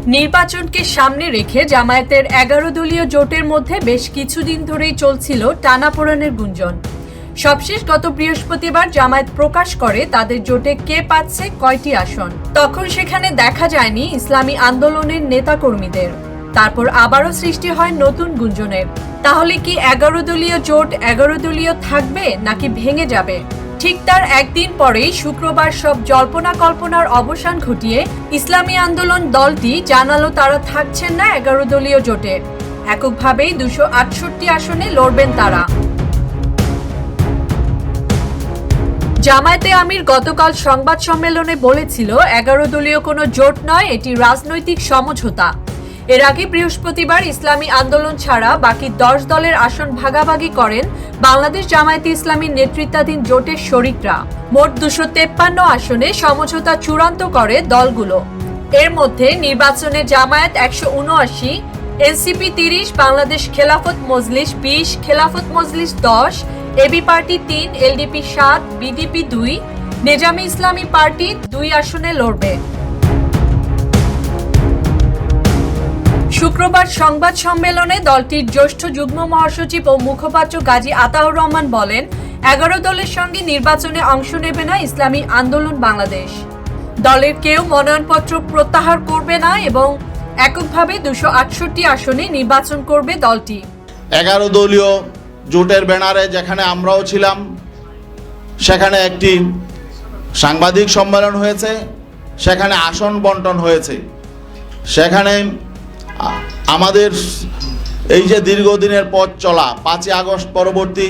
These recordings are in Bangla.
নির্বাচনকে সামনে রেখে জামায়াতের 11 দলীয় জোটের মধ্যে বেশ কিছুদিন ধরেই চলছিল টানাপোড়েনের গুঞ্জন। সবশেষ গত বৃহস্পতিবার জামায়াত প্রকাশ করে তাদের জোটে কে পাচ্ছে কয়টি আসন। তখন সেখানে দেখা যায়নি ইসলামী আন্দোলনের নেতাকর্মীদের। তারপর আবারও সৃষ্টি হয় নতুন গুঞ্জনের। তাহলে কি 11 দলীয় জোট 11 দলীয় থাকবে নাকি ভেঙে যাবে? ঠিক তার একদিন পরেই শুক্রবার সব জল্পনা কল্পনার অবসান ঘটিয়ে ইসলামী আন্দোলন দলটি জানালো তারা থাকছেন না 11 দলীয় জোটে। এককভাবেই 268 আসনে লড়বেন তারা। জামায়াতে আমির গতকাল সংবাদ সম্মেলনে বলেছিল 11 দলীয় কোনো জোট নয়, এটি রাজনৈতিক সমঝোতা। এর আগে বৃহস্পতিবার ইসলামী আন্দোলন ছাড়া বাকি 10 দলের আসন ভাগাভাগি করেন বাংলাদেশ জামায়াতে ইসলামীর নেতৃত্বাধীন জোটের শরিকরা। মোট 253 আসনে সমঝোতা চূড়ান্ত করে দলগুলো। এর মধ্যে নির্বাচনে Jamaat 179, NCP 30, Bangladesh Khelafat Majlis 20, Khelafat Majlis 10, AB party 3, LDP 7, BDP 2, Nezame Islami party 2 আসনে লড়বে। শুক্রবার সংবাদ সম্মেলনে দলটির জ্যেষ্ঠ যুগ্ম মহাসচিব ও মুখপাত্র গাজী আতাউর রহমান বলেন, 11 দলের সঙ্গে নির্বাচনে অংশ নেবে না ইসলামী আন্দোলন বাংলাদেশ। দলের কেউ মনোনয়নপত্র প্রত্যাহার করবে না এবং এককভাবে 268 আসনে নির্বাচন করবে দলটি। 11 দলীয় জোটের ব্যানারে যেখানে আমরাও ছিলাম, সেখানে একটি সাংবাদিক সম্মেলন হয়েছে, সেখানে আসন বন্টন হয়েছে। সেখানে আমাদের এই যে দীর্ঘদিনের পথ চলা 5ই আগস্ট পরবর্তী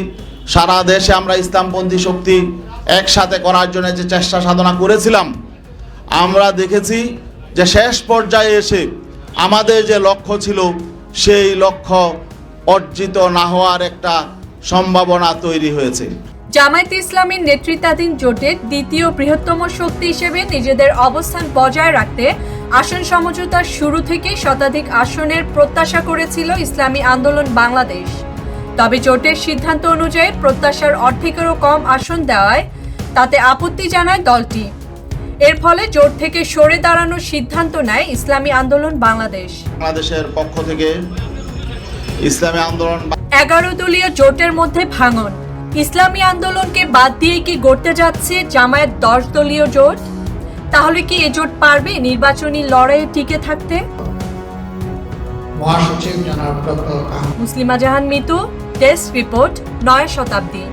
সারা দেশে আমরা ইসলামপন্থী শক্তি একসাথে করার জন্য যে চেষ্টা সাধনা করেছিলাম, আমরা দেখেছি যে শেষ পর্যায়ে এসে আমাদের যে লক্ষ্য ছিল সেই লক্ষ্য অর্জিত না হওয়ার একটা সম্ভাবনা তৈরি হয়েছে। জামায়াতে ইসলামীর নেতৃত্বাধীন জোটের দ্বিতীয় বৃহত্তম শক্তি হিসেবে নিজেদের অবস্থান বজায় রাখতে আসন সমঝোতার শুরু থেকেই শতাধিক আসনের প্রত্যাশা করেছিল ইসলামী আন্দোলন বাংলাদেশ। তবে জোটের সিদ্ধান্ত অনুযায়ী প্রত্যাশার অর্ধেকেরও কম আসন দেওয়ায় তাতে আপত্তি জানায় দলটি। এর ফলে জোট থেকে সরে দাঁড়ানোর সিদ্ধান্ত নেয় ইসলামী আন্দোলন বাংলাদেশ। বাংলাদেশের পক্ষ থেকে ইসলামী আন্দোলন 11 দলীয় জোটের মধ্যে ভাঙন। ইসলামী আন্দোলনকে বাদ দিয়ে কি গড়তে যাচ্ছে জামায়াত 10 দলীয় জোট? তাহলে কি এ জোট পারবে নির্বাচনী লড়াইয়ে টিকে থাকতে? মহাসচিব জনাব ডক্টর মুসলিমা জাহান মিতু, ডেস্ক রিপোর্ট, নয়া শতাব্দী।